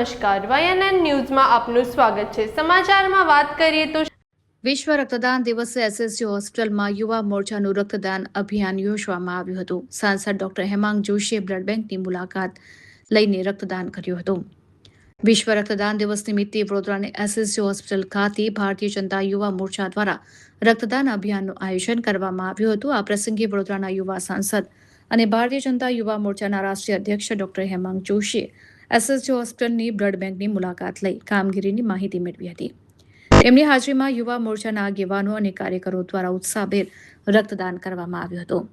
નમસ્કાર, YNN ન્યૂઝમાં આપનું સ્વાગત છે। સમાચારમાં વાત કરીએ તો વિશ્વ રક્તદાન દિવસે SSG હોસ્પિટલમાં યુવા મોરચાનું રક્તદાન અભિયાન યોજવામાં આવ્યું હતું। સાંસદ ડોક્ટર હેમાંગ જોશીએ બ્લડ બેંકની મુલાકાત લઈને રક્તદાન કર્યું હતું। વિશ્વ રક્તદાન દિવસ નિમિત્તે વડોદરાની SSG હોસ્પિટલ ખાતે ભારતીય જનતા યુવા મોરચા દ્વારા રક્તદાન અભિયાનનું આયોજન કરવામાં આવ્યું હતું। આ પ્રસંગે વડોદરાના યુવા સાંસદ અને ભારતીય જનતા યુવા મોરચાના રાષ્ટ્રીય અધ્યક્ષ ડોક્ટર હેમાંગ જોશીએ SSG હોસ્પિટલની બ્લડ બેંકની મુલાકાત લઈ કામગીરીની માહિતી મેળવી હતી। તેમની હાજરીમાં યુવા મોરચાના આગેવાનો અને કાર્યકરો દ્વારા ઉત્સાહભેર રક્તદાન કરવામાં આવ્યું હતું।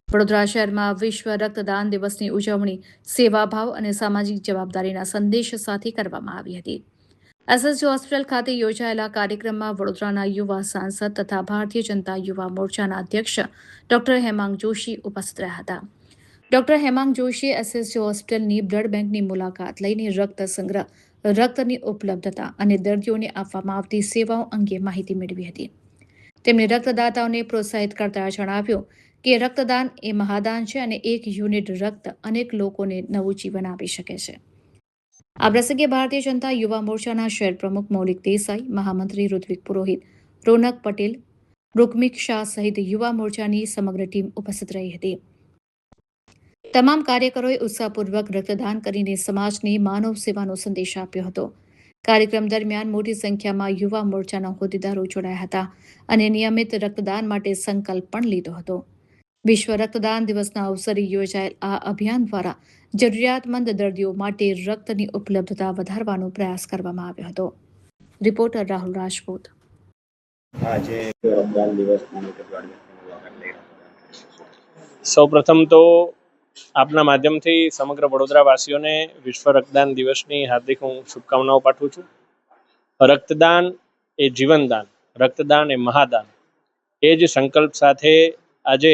વડોદરા શહેરમાં વિશ્વ રક્તદાન દિવસની ઉજવણી સેવાભાવ અને સામાજિક જવાબદારીના સંદેશ સાથે કરવામાં આવી હતી। SSG હોસ્પિટલ ખાતે યોજાયેલા કાર્યક્રમમાં વડોદરાના યુવા સાંસદ તથા ભારતીય જનતા યુવા મોરચાના અધ્યક્ષ ડોક્ટર હેમાંગ જોશી ઉપસ્થિત રહ્યા હતા। ડોક્ટર હેમાંગ જોશીએ SSG હોસ્પિટલની બ્લડ બેંકની મુલાકાત લઈને રક્ત સંગ્રહ, રક્તની ઉપલબ્ધતા અને દર્દીઓને આપવામાં આવતી સેવાઓ અંગે માહિતી મેળવી હતી। તેમણે રક્તદાતાઓને પ્રોત્સાહિત કરતા જણાવ્યું કે રક્તદાન એ મહાદાન છે અને એક યુનિટ રક્ત અનેક લોકોને નવું જીવન આપી શકે છે। આ પ્રસંગે ભારતીય જનતા યુવા મોરચાના શહેર પ્રમુખ મૌલિક દેસાઈ, મહામંત્રી ઋત્વિક પુરોહિત, રોનક પટેલ, રૂકમિક શાહ સહિત યુવા મોરચાની સમગ્ર ટીમ ઉપસ્થિત રહી હતી। તમામ કાર્યકરોએ ઉત્સાહપૂર્વક રક્તદાન કરીને સમાજની માનવ સેવાનો સંદેશ આપ્યો હતો। કાર્યક્રમ દરમિયાન મોટી સંખ્યામાં યુવા મોરચાના હોદ્દેદારો જોડાયા હતા અને નિયમિત રક્તદાન માટે સંકલ્પ પણ લીધો હતો। વિશ્વ રક્તદાન દિવસના અવસરે યોજાયેલ આ અભિયાન દ્વારા જરૂરિયાતમંદ દર્દીઓ માટે રક્તની ઉપલબ્ધતા વધારવાનો પ્રયાસ કરવામાં આવ્યો હતો। રિપોર્ટર રાહુલ રાજપૂત। સૌપ્રથમ તો આપના માધ્યમથી સમગ્ર વડોદરાવાસીઓને વિશ્વ રક્તદાન દિવસની હાર્દિક હું શુભકામનાઓ પાઠવું છું। રક્તદાન એ જીવનદાન, રક્તદાન એ મહાદાન, એ જ સંકલ્પ સાથે આજે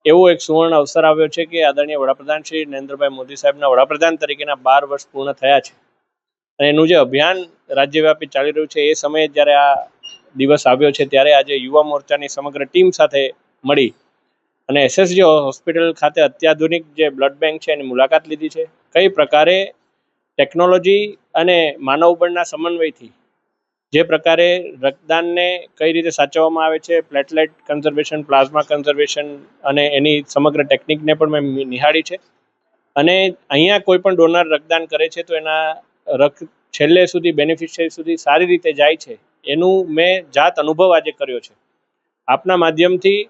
એવો એક સુવર્ણ અવસર આવ્યો છે કે આદરણીય વડાપ્રધાન શ્રી નરેન્દ્રભાઈ મોદી સાહેબના વડાપ્રધાન તરીકેના 12 વર્ષ પૂર્ણ થયા છે અને એનું જે અભિયાન રાજ્યવ્યાપી ચાલી રહ્યું છે એ સમયે જ્યારે આ દિવસ આવ્યો છે ત્યારે આજે યુવા મોરચાની સમગ્ર ટીમ સાથે મળી અને SSG હોસ્પિટલ ખાતે અત્યાધુનિક જે બ્લડ બેંક છે એની મુલાકાત લીધી છે। કઈ પ્રકારે ટેકનોલોજી અને માનવબળના સમન્વયથી જે પ્રકારે રક્તદાનને કઈ રીતે સાચવવામાં આવે છે, પ્લેટલેટ કન્ઝર્વેશન, પ્લાઝમા કન્ઝર્વેશન અને એની સમગ્ર ટેકનિકને પણ મેં નિહાળી છે અને અહીંયા કોઈ પણ ડોનર રક્તદાન કરે છે તો એના રક્ત છેલ્લે સુધી બેનિફિશિયરી સુધી સારી રીતે જાય છે એનું મેં જાત અનુભવ આજે કર્યો છે। આપના માધ્યમથી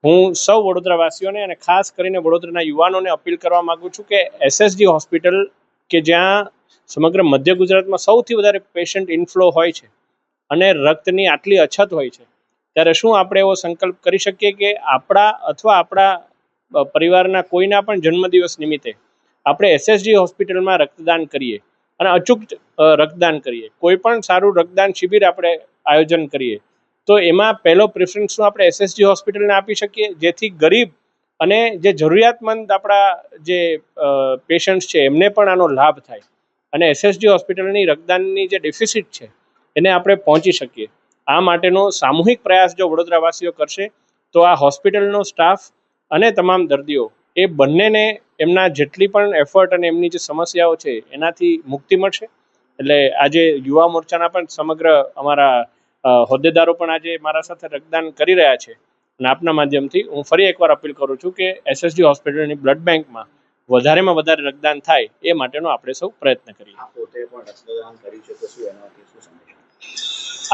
હું સૌ વડોદરાવાસીઓને અને ખાસ કરીને વડોદરાના યુવાનોને અપીલ કરવા માગું છું કે SSG હોસ્પિટલ કે જ્યાં સમગ્ર મધ્ય ગુજરાતમાં સૌથી વધારે પેશન્ટ ઇનફ્લો હોય છે અને રક્તની આટલી અછત હોય છે ત્યારે શું આપણે એવો સંકલ્પ કરી શકીએ કે આપણા અથવા આપણા પરિવારના કોઈના પણ જન્મદિવસ નિમિત્તે આપણે SSG હોસ્પિટલમાં રક્તદાન કરીએ અને અચૂક રક્તદાન કરીએ। કોઈ પણ સારું રક્તદાન શિબિર આપણે આયોજન કરીએ તો એમાં પહેલો પ્રેફરન્સ શું આપણે SSG હોસ્પિટલને આપી શકીએ જેથી ગરીબ અને જે જરૂરિયાતમંદ આપણા જે પેશન્ટ્સ છે એમને પણ આનો લાભ થાય અને SSG હોસ્પિટલની રક્તદાનની જે ડેફિસિટ છે એને આપણે પહોંચી શકીએ। આ માટેનો સામૂહિક પ્રયાસ જો વડોદરાવાસીઓ કરશે તો આ હોસ્પિટલનો સ્ટાફ અને તમામ દર્દીઓ એ બંનેને એમના જેટલી પણ એફર્ટ અને એમની જે સમસ્યાઓ છે એનાથી મુક્તિ મળશે। એટલે આજે યુવા મોરચાના પણ સમગ્ર અમારા હોદ્દેદારો પણ આજે મારા સાથે રક્તદાન કરી રહ્યા છે અને આપના માધ્યમથી હું ફરી એકવાર અપીલ કરું છું કે SSG હોસ્પિટલની બ્લડ બેંકમાં વધારેમાં વધારે રક્તદાન થાય એ માટેનો આપણે સૌ પ્રયત્ન કરીએ।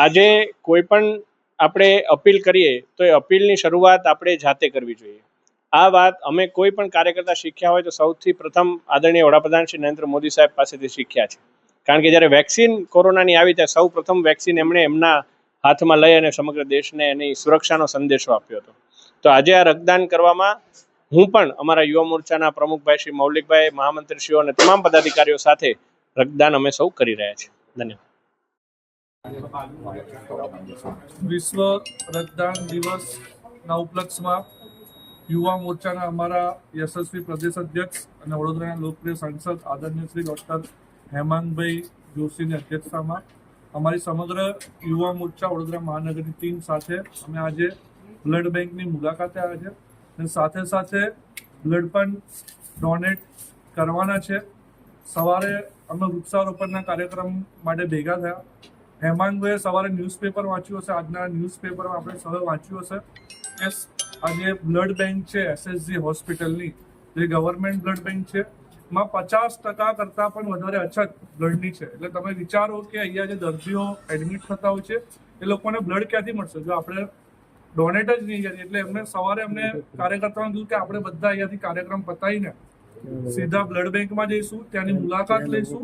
આજે કોઈ પણ આપણે અપીલ કરીએ તો એ અપીલની શરૂઆત આપણે જાતે કરવી જોઈએ। આ વાત અમે કોઈ પણ કાર્યકર્તા શીખ્યા હોય તો સૌથી પ્રથમ આદરણીય વડાપ્રધાન શ્રી નરેન્દ્ર મોદી સાહેબ પાસેથી શીખ્યા છે કારણ કે જ્યારે વેક્સિન કોરોનાની આવી ત્યારે સૌ પ્રથમ વેક્સિન એમણે એમના હાથમાં લઈ અને સમગ્ર દેશને એની સુરક્ષાનો સંદેશો આપ્યો હતો। તો આજે આ રક્તદાન કરવામાં હું પણ અમારા યુવા મોરચાના પ્રમુખભાઈ શ્રી મૌલિકભાઈ, મહામંત્રીશ્રીઓ અને તમામ પદાધિકારીઓ સાથે રક્તદાન અમે સૌ કરી રહ્યા છીએ। ધન્યવાદ। વિશ્વ રક્તદાન દિવસના ઉપલક્ષમાં યુવા મોરચાના અમારા યશસ્વી પ્રદેશ અધ્યક્ષ અને વડોદરાના લોકપ્રિય સાંસદ આદરણીય શ્રી ડૉક્ટર હેમાંગભાઈ જોશીની અધ્યક્ષતામાં અમારી સમગ્ર યુવા મોરચા વડોદરા મહાનગરની ટીમ સાથે અમે આજે બ્લડ બેંકની મુલાકાતે આવ્યા છે અને સાથે સાથે બ્લડ પણ ડોનેટ કરવાના છે। સવારે અમે વૃક્ષારોપણના કાર્યક્રમ માટે ભેગા થયા. હેમાંગભાઈએ સવારે ન્યૂઝપેપર વાંચ્યું હશે. આજના ન્યૂઝપેપરમાં આપણે સૌએ વાંચ્યું હશે કે આજે બ્લડ બેંક છે SSG હોસ્પિટલની, જે ગવર્મેન્ટ બ્લડ બેંક છે, માં 50% કરતાં પણ વધારે અછત બ્લડની છે. એટલે તમે વિચારો કે અહીંયા જે દર્દીઓ એડમિટ થતા હોય છે એ લોકોને બ્લડ ક્યાંથી મળશે જો આપણે ડોનેટ જ નહીં કરીએ. એટલે એમને સવારે અમને કાર્યકર્તાઓને કીધું કે આપણે બધા અહીંયાથી કાર્યક્રમ પતાવીને સીધા બ્લડ બેંકમાં જઈશું, ત્યાંની મુલાકાત લઈશું,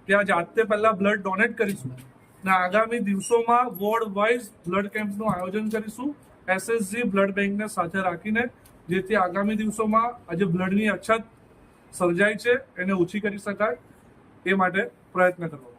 ત્યાં જાતે પહેલા બ્લડ ડોનેટ કરીશું અને આગામી દિવસોમાં વોર્ડ વાઇઝ બ્લડ કેમ્પનું આયોજન કરીશું SSG બ્લડ બેંકને સાથે રાખીને, જેથી આગામી દિવસોમાં આજે બ્લડની અછત સર્જાય છે એને ઓછી કરી શકાય એ માટે પ્રયત્ન કરવો.